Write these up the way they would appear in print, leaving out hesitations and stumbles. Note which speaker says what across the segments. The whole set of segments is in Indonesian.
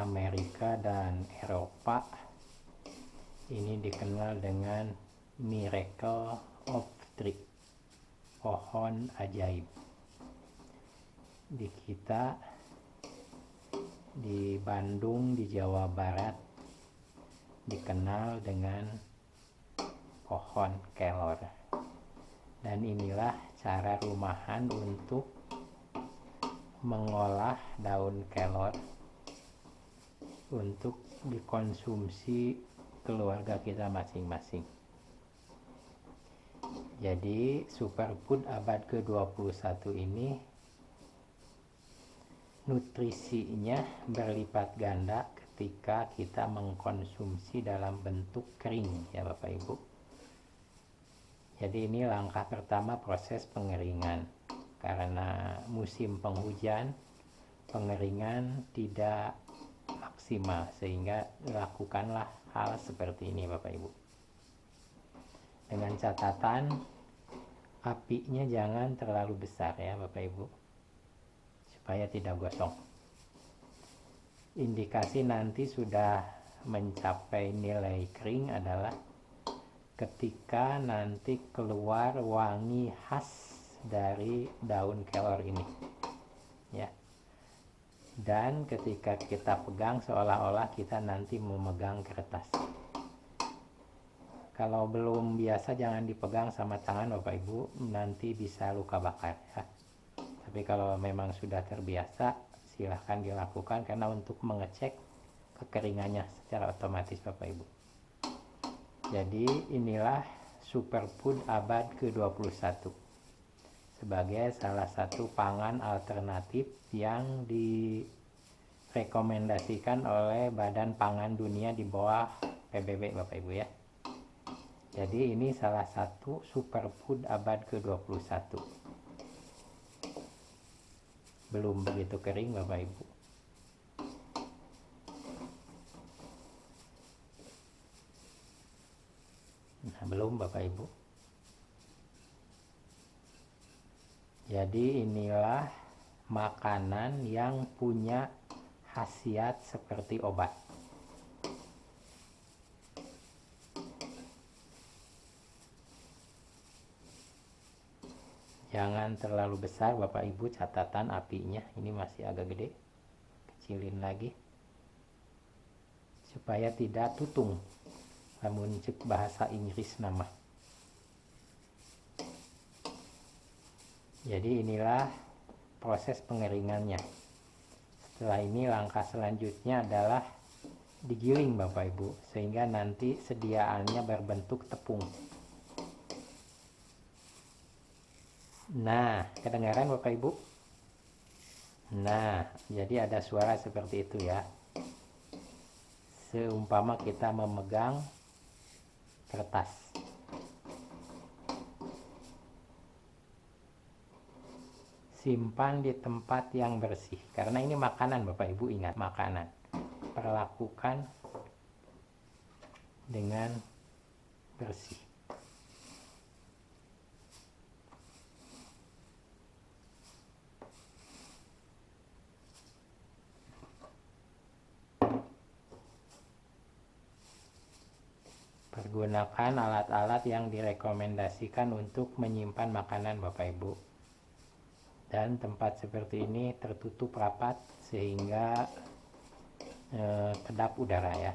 Speaker 1: Amerika dan Eropa ini dikenal dengan Miracle of Tree, pohon ajaib. Di kita di Bandung, di Jawa Barat, dikenal dengan pohon kelor. Dan inilah cara rumahan untuk mengolah daun kelor untuk dikonsumsi keluarga kita masing-masing. Jadi superfood abad ke-21 ini nutrisinya berlipat ganda ketika kita mengkonsumsi dalam bentuk kering, ya Bapak Ibu. Jadi ini langkah pertama proses pengeringan. Karena musim penghujan, pengeringan tidak maksimal, sehingga lakukanlah hal seperti ini Bapak Ibu. Dengan catatan apinya jangan terlalu besar ya Bapak Ibu, supaya tidak gosong. Indikasi nanti sudah mencapai nilai kering adalah ketika nanti keluar wangi khas dari daun kelor ini ya. Dan ketika kita pegang seolah-olah kita nanti memegang kertas. Kalau belum biasa jangan dipegang sama tangan Bapak Ibu, nanti bisa luka bakar ya. Tapi kalau memang sudah terbiasa, silahkan dilakukan karena untuk mengecek kekeringannya secara otomatis Bapak Ibu. Jadi inilah superfood abad ke-21 sebagai salah satu pangan alternatif yang direkomendasikan oleh Badan Pangan Dunia di bawah PBB Bapak Ibu ya. Jadi ini salah satu superfood abad ke-21. Belum begitu kering Bapak Ibu. Nah, belum Bapak Ibu. Jadi inilah makanan yang punya khasiat seperti obat. Jangan terlalu besar Bapak Ibu, catatan apinya ini masih agak gede. Kecilin lagi supaya tidak tutung. Namun cek bahasa Inggris nama. Jadi inilah proses pengeringannya. Setelah ini langkah selanjutnya adalah digiling Bapak Ibu, sehingga nanti sediaannya berbentuk tepung. Nah, kedengaran Bapak Ibu? Nah, jadi ada suara seperti itu ya. Seumpama kita memegang kertas. Simpan di tempat yang bersih, karena ini makanan Bapak Ibu, ingat makanan. Perlakukan dengan bersih. Pergunakan alat-alat yang direkomendasikan untuk menyimpan makanan Bapak Ibu. Dan tempat seperti ini tertutup rapat sehingga kedap udara ya.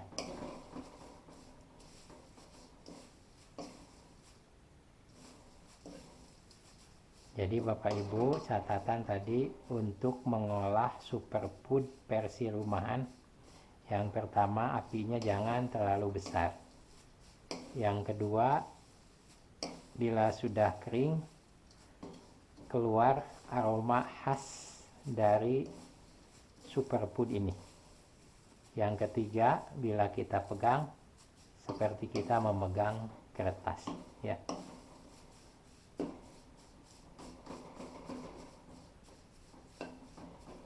Speaker 1: Jadi Bapak Ibu, catatan tadi untuk mengolah superfood versi rumahan, yang pertama apinya jangan terlalu besar. Yang kedua, bila sudah kering, keluar aroma khas dari superfood ini. Yang ketiga, bila kita pegang seperti kita memegang kertas ya.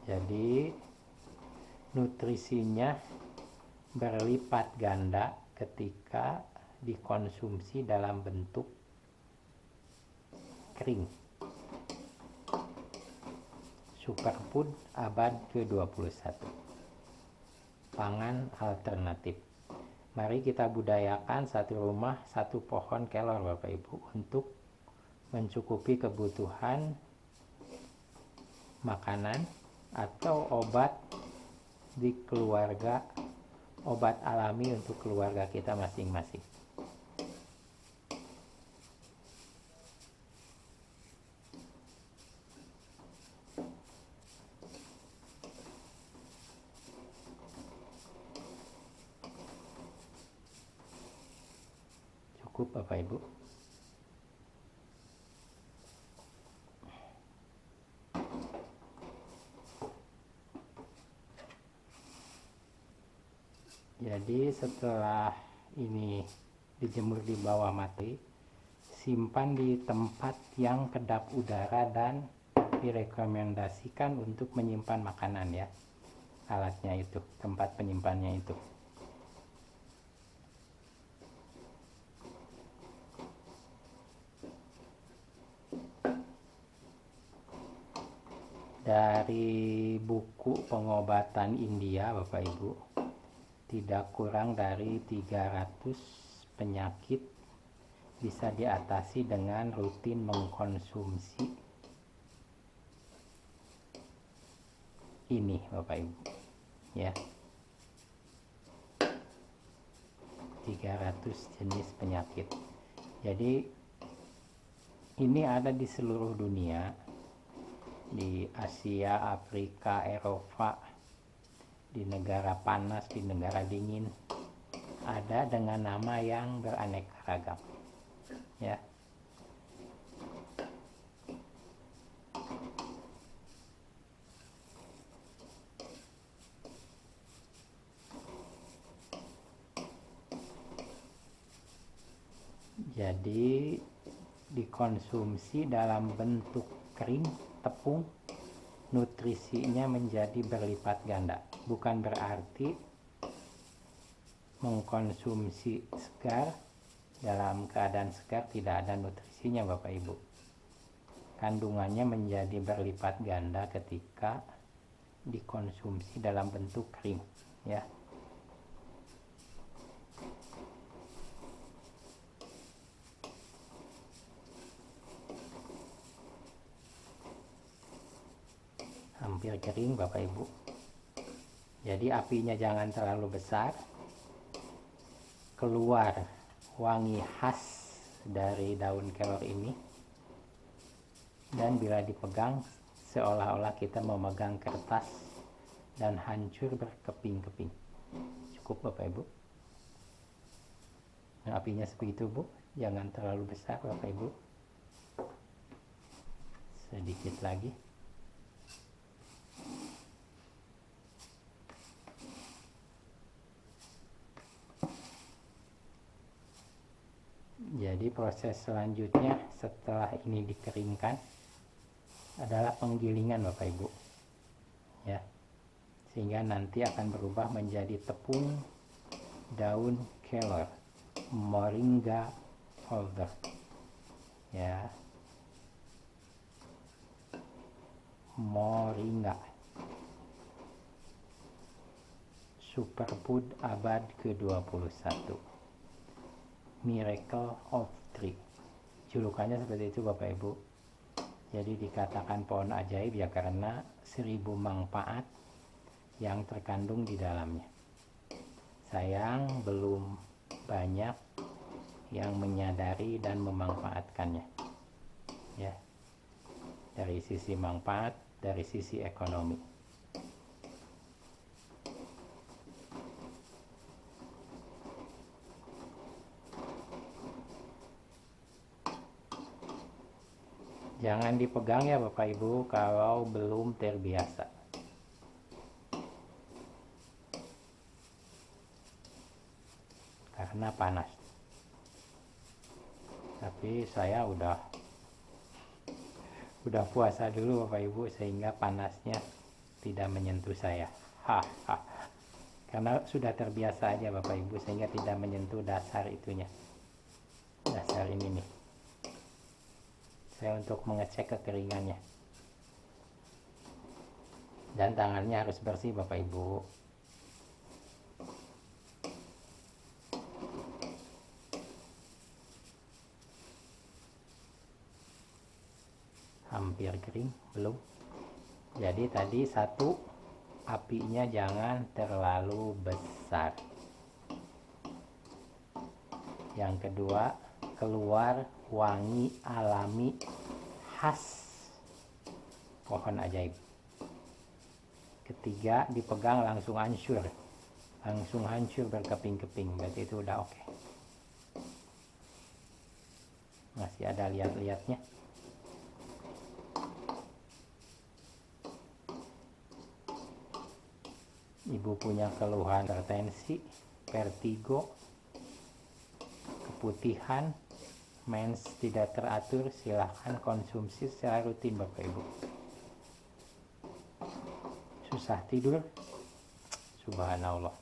Speaker 1: Jadi nutrisinya berlipat ganda ketika dikonsumsi dalam bentuk kering. Superfood abad ke-21. pangan alternatif. Mari kita budayakan satu rumah satu pohon kelor Bapak Ibu untuk mencukupi kebutuhan makanan atau obat di keluarga, obat alami untuk keluarga kita masing-masing. Cukup Bapak Ibu. Jadi setelah ini dijemur di bawah matahari, simpan di tempat yang kedap udara dan direkomendasikan untuk menyimpan makanan ya. Alatnya itu, tempat penyimpannya itu. Dari buku pengobatan India Bapak Ibu, tidak kurang dari 300 penyakit bisa diatasi dengan rutin mengkonsumsi ini Bapak Ibu ya. 300 jenis penyakit. Jadi ini ada di seluruh dunia, di Asia, Afrika, Eropa, di negara panas, di negara dingin, ada dengan nama yang beraneka ragam ya. Jadi dikonsumsi dalam bentuk kering, tepung, nutrisinya menjadi berlipat ganda. Bukan berarti mengkonsumsi segar dalam keadaan segar tidak ada nutrisinya Bapak Ibu. Kandungannya menjadi berlipat ganda ketika dikonsumsi dalam bentuk kering ya. Hampir kering Bapak Ibu. Jadi apinya jangan terlalu besar. Keluar wangi khas dari daun kelor ini. Dan bila dipegang seolah-olah kita memegang kertas dan hancur berkeping-keping. Cukup Bapak Ibu. Nah, apinya sebegitu Bu. Jangan terlalu besar Bapak Ibu. Sedikit lagi. Jadi proses selanjutnya setelah ini dikeringkan adalah penggilingan Bapak Ibu ya, sehingga nanti akan berubah menjadi tepung daun kelor, moringa powder ya, moringa superfood abad ke-21, Miracle of Tree. Julukannya seperti itu Bapak Ibu. Jadi dikatakan pohon ajaib ya karena 1000 manfaat yang terkandung di dalamnya. Sayang belum banyak yang menyadari dan memanfaatkannya. Ya. Dari sisi manfaat, dari sisi ekonomi. Jangan dipegang ya Bapak Ibu kalau belum terbiasa. Karena panas. Tapi saya udah puasa dulu Bapak Ibu sehingga panasnya tidak menyentuh saya. Karena sudah terbiasa aja Bapak Ibu sehingga tidak menyentuh dasar itunya. Dasar ini nih. Saya untuk mengecek kekeringannya. Dan tangannya harus bersih Bapak Ibu. hampir kering, belum. Jadi tadi satu, apinya jangan terlalu besar. Yang kedua, keluar wangi alami khas pohon ajaib. Ketiga, dipegang langsung hancur berkeping-keping, berarti itu udah oke. Masih ada lihat-lihatnya. Ibu punya keluhan hipertensi, vertigo, keputihan, mens tidak teratur, silahkan konsumsi secara rutin Bapak Ibu. Susah tidur, subhanallah,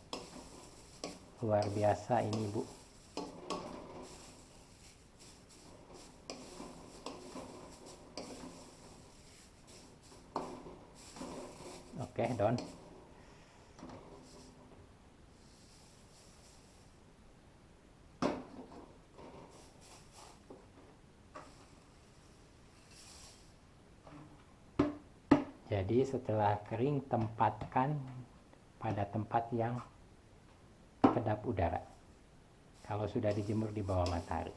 Speaker 1: luar biasa ini Bu. Oke, Don. Jadi setelah kering, tempatkan pada tempat yang kedap udara. Kalau sudah dijemur di bawah matahari.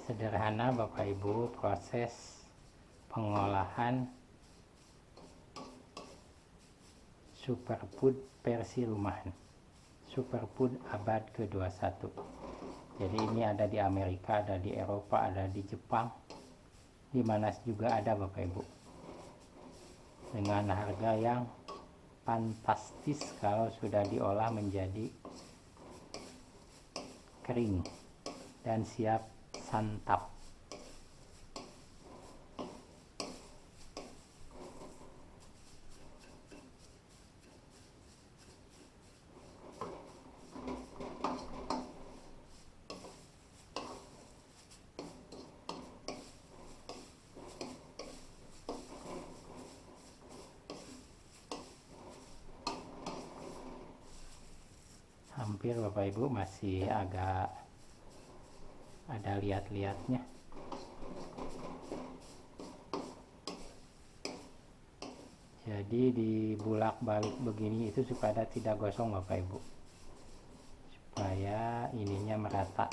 Speaker 1: Sederhana Bapak Ibu proses pengolahan superfood versi rumahan, superfood abad ke-21. Jadi ini ada di Amerika, ada di Eropa, ada di Jepang, di mana juga ada Bapak Ibu, dengan harga yang fantastis kalau sudah diolah menjadi kering dan siap santap. Hampir Bapak Ibu, masih agak ada lihat-lihatnya. Jadi dibulak-balik begini itu supaya tidak gosong Bapak Ibu, supaya ininya merata,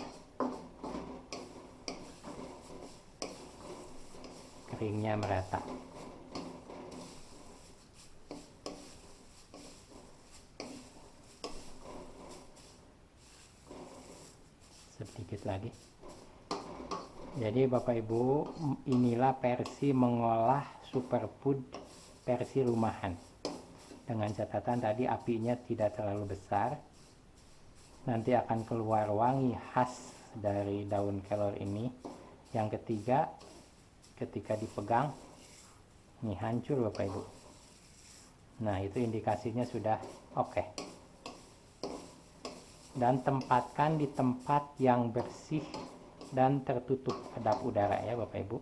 Speaker 1: keringnya merata. Sedikit lagi. Jadi Bapak Ibu, inilah versi mengolah superfood versi rumahan. Dengan catatan tadi apinya tidak terlalu besar. Nanti akan keluar wangi khas dari daun kelor ini. Yang ketiga, ketika dipegang, ini hancur Bapak Ibu. Nah, itu indikasinya sudah oke. Dan tempatkan di tempat yang bersih dan tertutup kedap udara ya Bapak Ibu.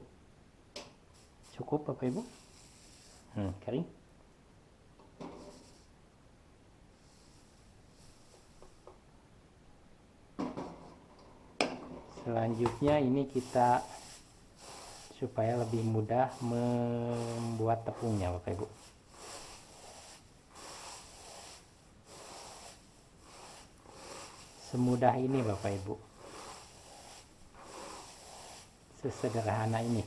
Speaker 1: Cukup Bapak Ibu? Kering. Selanjutnya ini kita supaya lebih mudah membuat tepungnya Bapak Ibu. Semudah ini Bapak Ibu, sesederhana ini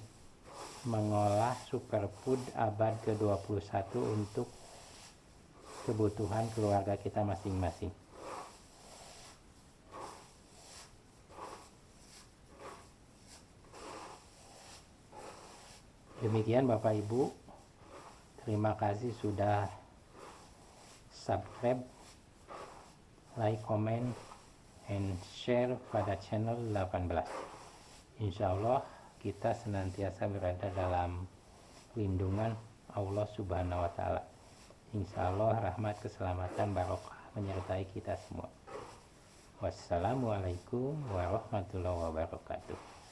Speaker 1: mengolah superfood abad ke-21 untuk kebutuhan keluarga kita masing-masing. Demikian Bapak Ibu, terima kasih sudah subscribe, like, comment, and share pada channel 18. Insya Allah kita senantiasa berada dalam lindungan Allah Subhanahu wa Ta'ala. Insya Allah rahmat, keselamatan, barokah menyertai kita semua. Wassalamualaikum warahmatullahi wabarakatuh.